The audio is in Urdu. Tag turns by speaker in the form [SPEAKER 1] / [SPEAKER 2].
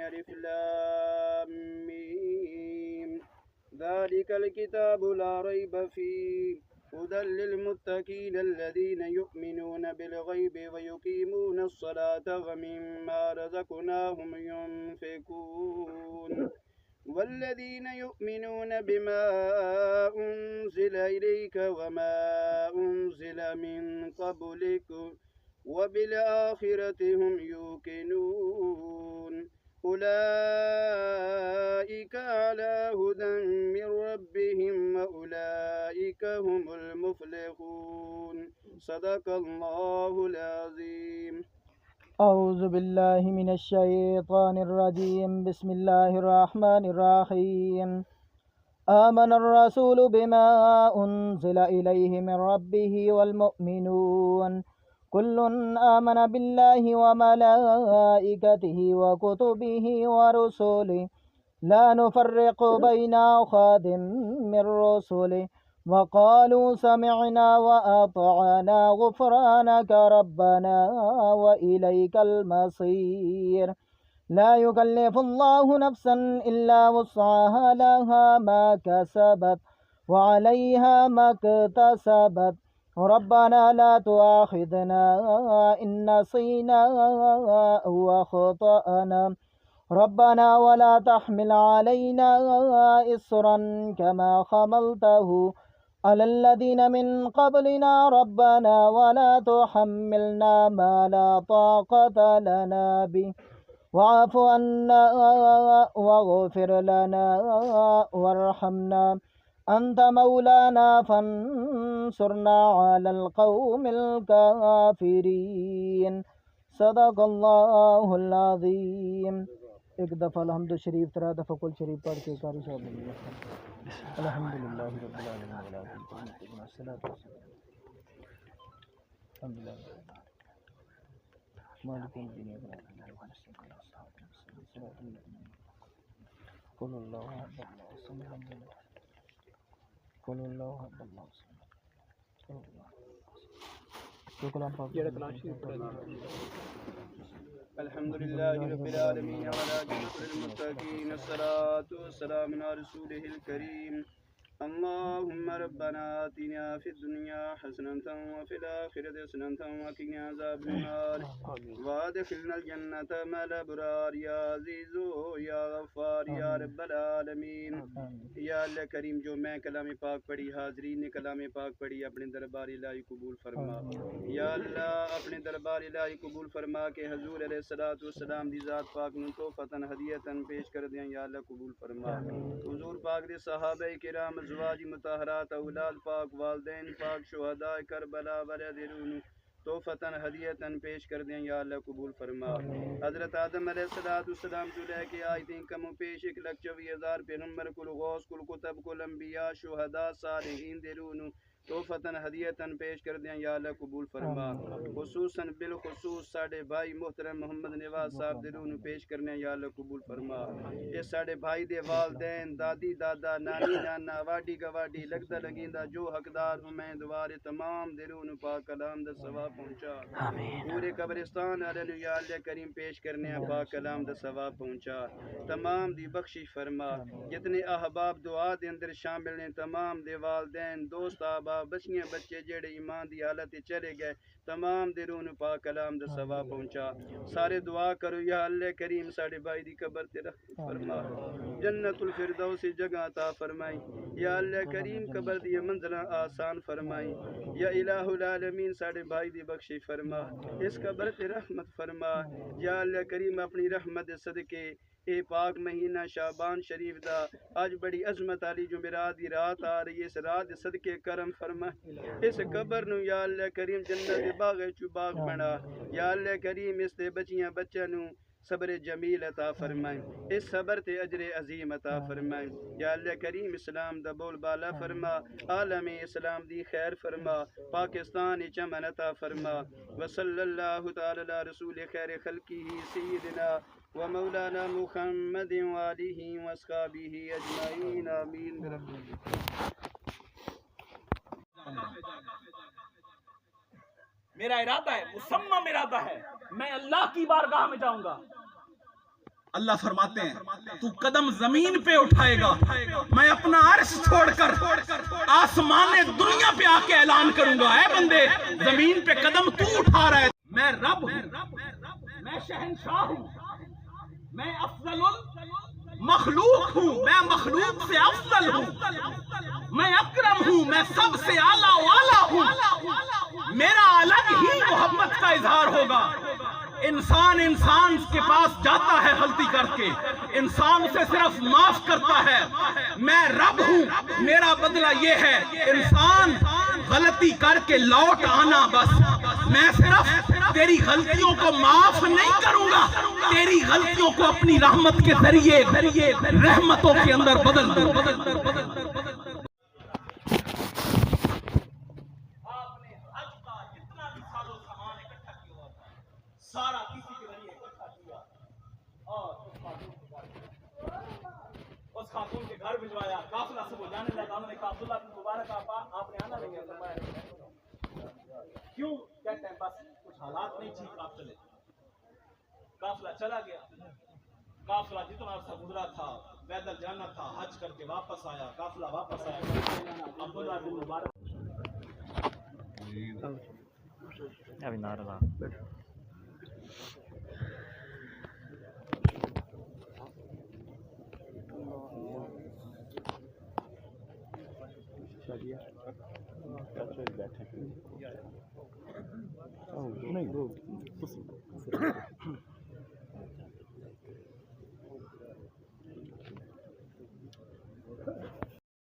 [SPEAKER 1] ألف لام ميم ذلك الكتاب لا ريب فيه هدى للمتقين الذين يؤمنون بالغيب ويقيمون الصلاة ومما رزقناهم ينفقون والذين يؤمنون بما أنزل إليك وما أنزل من قبلك وبالآخرة هم يوقنون أولئك على هدى من ربهم وأولئك هم المفلحون صدق الله العظيم.
[SPEAKER 2] أعوذ بالله من الشيطان الرجيم بسم الله الرحمن الرحيم آمن الرسول بما أنزل إليه من ربه والمؤمنون كل آمن بالله وملائكته وكتبه ورسله لا نفرق بين أحد من رسله وقالوا سمعنا وأطعنا غفرانك ربنا وإليك المصير لا يكلف الله نفسا إلا وسعها لها ما كسبت وعليها ما اكتسبت ربنا لا تؤاخذنا إن نسينا وأخطأنا ربنا ولا تحمل علينا إصرا كما حملته على الذين من قبلنا ربنا ولا تحملنا ما لا طاقة لنا به واعف عنا واغفر لنا وارحمنا أنت مولانا فانصرنا على القوم الكافرين صدق اللہ العظیم. ایک دفعہ الحمد شریف 3 دفعہ کل شریف پڑھ کے قاری صاحب نے الحمدللہ رب العالمین والصلاۃ والسلام الحمدللہ مالک یوم الدین قل اللہ احد قل اللہ احد اللہ
[SPEAKER 1] الحمد لله رب العالمين والعاقبة للمتقين الصلاة والسلام على رسوله الكريم اللهم ربنا آتنا في الدنيا حسنة وفي الآخرة حسنة وقنا عذاب النار وادخلنا الجنة مع الأبرار يا عزيز يا غفار يا رب العالمین. یا اللہ کریم جو میں کلام پاک پڑھی حاضرین نے کلام پاک پڑھی اپنے دربار الہی قبول فرما. یا اللہ اپنے دربار الہی قبول فرما کے حضور علیہ الصلوۃ والسلام دی ذات پاک نو تحفتاً ہدیتاً پیش کر دیں. یا اللہ قبول فرما. حضور پاک دے صحابہ کرام ازواج مطہرات اولاد پاک والدین پاک شہداء کربلا والدین تحفتاً ہدیتاً پیش کر دیں. یا اللہ قبول فرما. حضرت آدم علیہ السلام جو لے کے آئی تھیں کم و پیش 1,24,000 پیغمبر کل غوث کل کتب کل انبیاء شہداء صالحین دلون تحفتاً ہدیتاً پیش کر دیں. یا اللہ قبول فرما. خصوصاً بالخصوص ساڑھے بھائی محترم محمد نواز صاحب دلون پیش کرنے. یا اللہ قبول فرما. یہ ساڑھے بھائی دے والدین دادی دادا نانی نانا واڈی گواڈی لگتا لگیندا جو حقدار امیدوار تمام دلون پاک کلام دا ثواب پہنچا. پورے قبرستان والے یا اللہ کریم پیش کرنے پاک کلام دا ثواب پہنچا. تمام دی بخشش فرما. جتنے احباب دعا دے اندر شامل ہیں تمام دے والدین دوست احباب بچیاں بچے جڑے ایمان دی حالت چلے گئے تمام دلوں پاک کلام دا ثواب پہنچا. سارے دعا کرو یا اللہ کریم ساڑھے بھائی دی قبر تے رحمت فرما. جنت الفردوس جگہ عطا فرمائی. یا اللہ کریم قبر دی منزلہ آسان فرمائی. یا الہ العالمین ساڑھے بھائی دی بخشش فرما. اس قبر تے رحمت فرما. یا اللہ کریم اپنی رحمت صدقے اے پاک مہینہ شعبان شریف دا آج بڑی عظمت علی جمعرات دی رات آ رہی ہے. اس رات صدقے کرم فرما. اس قبر نو یا اللہ کریم جنت دے باغ چو باغ بنا. یا اللہ کریم اس دے بچیاں بچہ نو صبر جمیل عطا فرمائیں. اس صبر تے اجر عظیم عطا فرمائیں. یا اللہ کریم اسلام دا بول بالا فرما. عالم اسلام دی خیر فرما. پاکستان چمن عطا فرما. وصلی اللہ تعالی علی رسول خیر خلقہ سیدنا ومولانا محمد وآلہ واصحابہ اجمعین آمین.
[SPEAKER 3] میرا ارادہ ہے مسمم ارادہ ہے میں اللہ کی بارگاہ میں جاؤں گا. اللہ فرماتے ہیں تو قدم زمین پہ اٹھائے گا، میں اپنا عرش چھوڑ کر آسمان دنیا پہ آ کے اعلان کروں گا، اے بندے زمین پہ قدم تو اٹھا رہا ہے، میں رب ہوں، میں شہنشاہ ہوں، میں افضل مخلوق ہوں، میں مخلوق سے افضل ہوں، میں اکرم ہوں، میں سب سے اعلیٰ والا ہوں، میرا الگ ہی محبت کا اظہار ہوگا۔ انسان کے پاس جاتا ہے غلطی کر کے، انسان اسے صرف معاف کرتا ہے، میں رب ہوں، میرا بدلہ یہ ہے انسان غلطی کر کے لوٹ آنا، بس میں صرف تیری غلطیوں کو معاف نہیں کروں گا، تیری غلطیوں کو اپنی رحمت کے ذریعے رحمتوں کے اندر بدل دوں۔ سارا کسی کے ذریعے اکٹھا کیا اور اس خاتون کے گھر بھجوایا، قافلہ سے وہ جانے لگا، انہوں نے کہا عبداللہ بن مبارک آپ نے آنا لگا، فرمایا کیوں؟ کہتے ہیں بس کچھ حالات نہیں ٹھیک، آپ چلے۔ قافلہ چلا گیا، قافلہ جتنا عرصہ گزرا تھا پیدل جانا تھا، حج کر کے واپس آیا، قافلہ واپس آیا، عبداللہ بن مبارک
[SPEAKER 4] ابھی نارا
[SPEAKER 2] نہیں